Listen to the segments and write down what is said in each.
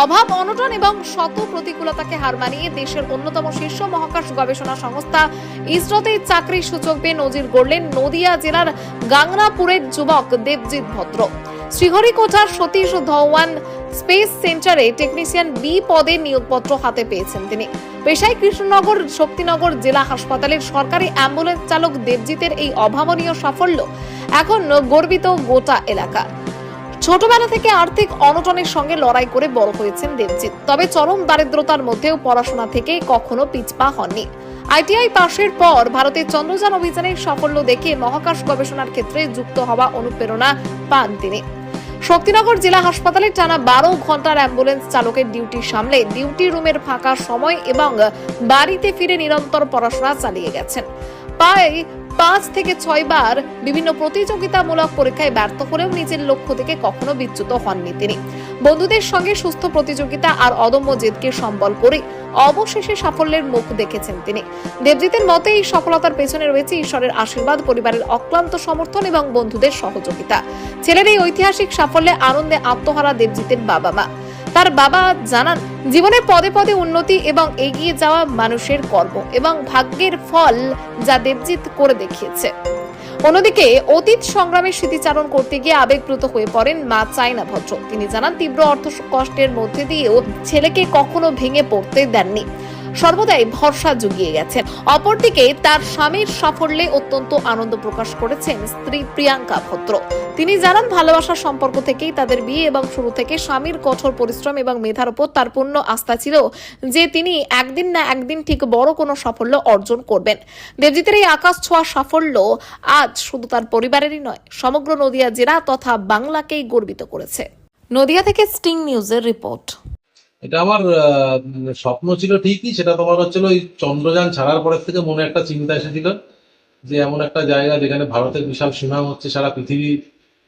অভাব, অনটন এবং শত প্রতিকূলতাকে হার মানিয়ে দেশের অন্যতম শীর্ষ মহাকাশ গবেষণা সংস্থা ইসরোতে চাকরির সুযোগ পেয়ে নজির গড়লেন নদিয়া জেলার গাংনাপুরের যুবক দেবজিৎ ভদ্র। শ্রীহরিকোটার সতীশ ধওয়ান স্পেস সেন্টারে টেকনিশিয়ান বি পদে নিয়োগপত্র হাতে পেয়েছেন তিনি। পেশায় কৃষ্ণনগর শক্তিনগর জেলা হাসপাতালের সরকারি অ্যাম্বুলেন্স চালক দেবজিতের এই অভাবনীয় সাফল্য এখন গর্বিত গোটা এলাকা। ছোটবেলা থেকে আর্থিক অনটনের সঙ্গে লড়াই করে বড় হয়েছেন দেবজিৎ, তবে চরম দারিদ্রতার মধ্যেও পড়াশোনা থেকে কখনো পিছপা হননি। আইটিআই পাশের পর ভারতের চন্দ্রযান অভিযানের সাফল্য দেখে মহাকাশ গবেষণার ক্ষেত্রে যুক্ত হওয়া অনুপ্রেরণা পান তিনি। শক্তিনগর জেলা হাসপাতালে টানা 12 ঘন্টার অ্যাম্বুলেন্স চালকের ডিউটি সামলে ডিউটি রুমের ফাঁকা সময় এবং বাড়িতে ফিরে নিরন্তর পড়াশোনা চালিয়ে গেছেন। প্রায় 5 থেকে 6 বার বিভিন্ন প্রতিযোগিতামূলক পরীক্ষায় ব্যর্থ হলেও নিজের লক্ষ্য থেকে কখনো বিচ্যুত হননি তিনি। বন্ধুদের সঙ্গে সুস্থ প্রতিযোগিতা আর অদম্য জেদকে সম্বল করে অবশেষে সাফল্যের মুখ দেখেছেন তিনি। দেবজিতের মতে এই সফলতার পেছনে রয়েছে ঈশ্বরের আশীর্বাদ, পরিবারের অক্লান্ত সমর্থন এবং বন্ধুদের সহযোগিতা। ছেলের এই ঐতিহাসিক সাফল্যে আনন্দে আত্মহারা দেবজিতের বাবা মা। তার বাবা জানান, জীবনে পদে পদে উন্নতি এবং এগিয়ে যাওয়া মানুষের কর্ম এবং ভাগ্যের ফল যা দেবজিৎ করে দেখিয়েছে। অন্যদিকে অতীত সংগ্রামের স্মৃতিচারণ করতে গিয়ে আবেগপ্রুত হয়ে পড়েন মা চায়না ভদ্র। তিনি জানান, তীব্র অর্থ কষ্টের মধ্যে দিয়েও ছেলেকে কখনো ভেঙে পড়তে দেননি, সর্বদাই ভরসা জুগিয়ে গেছেন। অপরদিকে তার স্বামীর সাফল্যে অত্যন্ত আনন্দ প্রকাশ করেছেন স্ত্রী প্রিয়াঙ্কা ভদ্র। তিনি জানান, ভালোবাসার সম্পর্ক থেকেই তাদের বিয়ে এবং শুরু থেকে স্বামীর কঠোর পরিশ্রম এবং মেধার উপর তার পূর্ণ আস্থা ছিল যে তিনি একদিন না একদিন ঠিক বড় কোনো সাফল্য অর্জন করবেন। দেবজিতের এই আকাশ ছোঁয়া সাফল্য আজ শুধু তার পরিবারেরই নয়, সমগ্র নদিয়া জেলা তথা বাংলাকেই গর্বিত করেছে। নদিয়া থেকে স্টিং নিউজের রিপোর্ট। এটা আমার স্বপ্ন ছিল ঠিকই, সেটা তোমার হচ্ছিল ওই চন্দ্রযান ছাড়ার পরের থেকে মনে একটা চিন্তা এসেছিল যে এমন একটা জায়গা যেখানে ভারতের বিশাল সীমা হচ্ছে, সারা পৃথিবী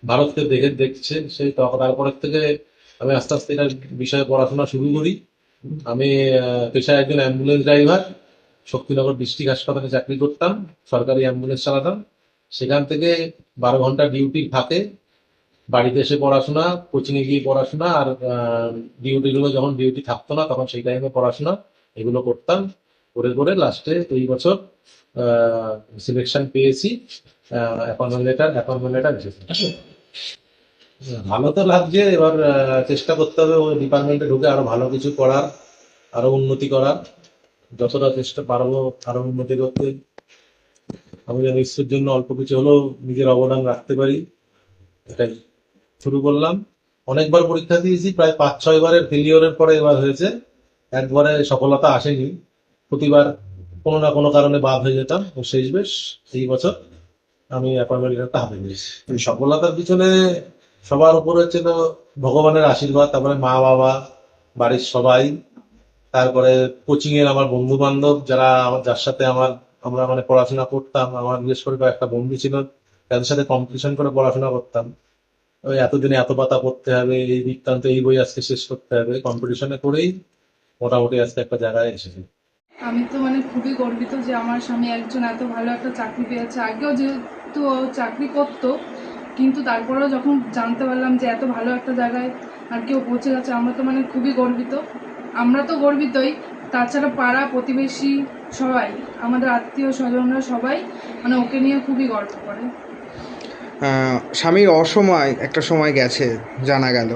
ভারতকে দেখছে। সেই তারপরের থেকে আমি আস্তে আস্তে এটার বিষয়ে পড়াশোনা শুরু করি। আমি পেশায় একজন অ্যাম্বুলেন্স ড্রাইভার, শক্তিনগর ডিস্ট্রিক্ট হাসপাতালে চাকরি করতাম, সরকারি অ্যাম্বুলেন্স চালাতাম। সেখান থেকে 12 ঘন্টা ডিউটি থাকে, বাড়িতে এসে পড়াশোনা, কোচিং এ গিয়ে পড়াশোনা, আর ডিউটিগুলো যখন ডিউটি থাকতো না তখন সেই টাইমে পড়াশোনা, এগুলো করতাম। করে করে লাস্টে এই বছর সিলেকশন পেয়েছি, অ্যাপয়েন্টমেন্ট লেটার এসেছে। ভালো তো লাগছে, এবার চেষ্টা করতে হবে ওই ডিপার্টমেন্টে ঢুকে আরো ভালো কিছু করার, আরো উন্নতি করার। যতটা চেষ্টা পারবো আরো উন্নতি করতে, আমি যেন ঈশ্বরের জন্য অল্প কিছু হলেও নিজের অবদান রাখতে পারি, এটাই শুরু করলাম। অনেকবার পরীক্ষা দিয়েছি, প্রায় 5-6 বারের ফেলিওরের পরে এবার হয়েছে। একবারে সফলতা আসেনি, প্রতিবার কোনো না কোনো কারণে বাদ হয়ে যেতাম। ও শেষ বেশ এই বছর আমি অ্যাপয়েন্টমেন্ট লেটারটা হাতে নিয়েছি। এই সফলতার পিছনে সবার উপরে হচ্ছে তো ভগবানের আশীর্বাদ, তারপরে মা বাবা, বাড়ির সবাই, তারপরে কোচিং এর আমার বন্ধু বান্ধব যার সাথে আমরা মানে পড়াশোনা করতাম। আমার বিশেষ করে একটা বন্ধু ছিল, তাদের সাথে কম্পিটিশন করে পড়াশোনা করতাম। ওই এতদিনে এত পাতা পড়তে হবে, এই বৃত্তান্ত এই বই আজকে শেষ করতে হবে, কম্পিটিশনে করেই মোটামুটি আজকে একটা জায়গায় এসেছি। আমি তো খুবই গর্বিত যে আমার স্বামী একজন এত ভালো একটা চাকরি পেয়েছে। আগেও যেহেতু ও চাকরি করতো, কিন্তু তারপরেও যখন জানতে পারলাম যে এত ভালো একটা জায়গায় আর কেউ পৌঁছে গেছে, আমরা তো খুবই গর্বিত। আমরা তো গর্বিতই, তাছাড়া পাড়া প্রতিবেশী সবাই, আমাদের আত্মীয় স্বজনরা সবাই ওকে নিয়ে খুবই গর্ব করে। স্বামীর অসময় একটা সময় গেছে জানা গেল,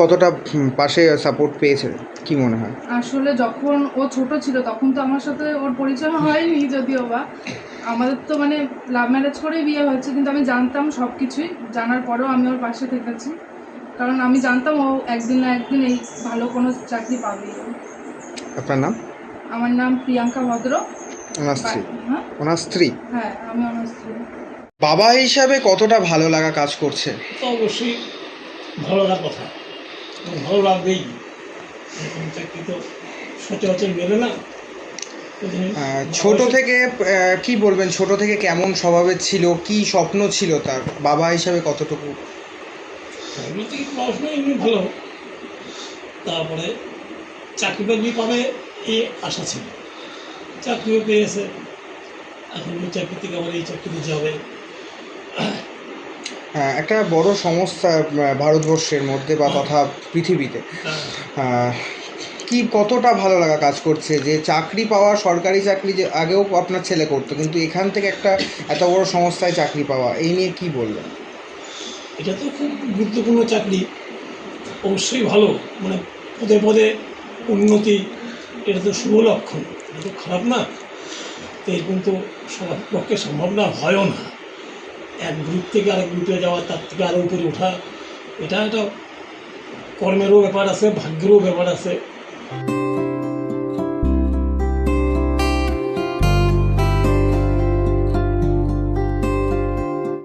কতটা পাশে সাপোর্ট পেয়েছে কি মনে হয়? আসলে যখন ও ছোট ছিল তখন তো আমার সাথে ওর পরিচয় হয়নি, যদিও বা আমাদের তো লাভ ম্যারেজ করেই বিয়ে হয়েছে, কিন্তু আমি জানতাম সব কিছুই। জানার পরেও আমি ওর পাশে থেকেছি, কারণ আমি জানতাম ও একদিন না একদিন এই ভালো কোনো চাকরি পাবে। আপনার নাম? আমার নাম প্রিয়াঙ্কা ভদ্র। ওনার স্ত্রী? ওনার স্ত্রী? হ্যাঁ, আমি ওনার স্ত্রী। বাবা হিসাবে কতটা ভালো লাগা কাজ করছে? তো অবশ্যই ভালো লাগার কথা, ভালো লাগবেই, এরকম চাকরি তো সচরাচর মেলে না। ছোট থেকে কি বলবেন, ছোট থেকে কেমন স্বভাবের ছিল, কি স্বপ্ন ছিল তার, বাবা হিসাবে কতটুকু? পড়াশোনা এমনি ভালো, তারপরে চাকরি বাকরি পাবে এই আশা ছিল, চাকরিও পেয়েছে। এখন ওই চাকরি থেকে আবার এই চাকরিতে যাবে। একটা বড় সমস্যা ভারতবর্ষের মধ্যে বা তথা পৃথিবীতে কি কতটা ভালো লাগা কাজ করছে যে চাকরি পাওয়া, সরকারি চাকরি যে আগেও আপনার ছেলে করতো, কিন্তু এখান থেকে একটা এত বড় সংস্থায় চাকরি পাওয়া, এই নিয়ে কি বলবেন? এটা তো খুব গুরুত্বপূর্ণ চাকরি, অবশ্যই ভালো, মানে পদে পদে উন্নতি, এটা তো শুভ লক্ষণ, এটা তো খারাপ না। তো এরকম তো সবার পক্ষে সম্ভব না, হয়ও না। এক গ্রুপ থেকে আরেক গ্রুপে যাওয়া, তার থেকে আরও উপরে ওঠা, এটা একটা কর্মেরও ব্যাপার আছে, ভাগ্যেরও ব্যাপার আছে।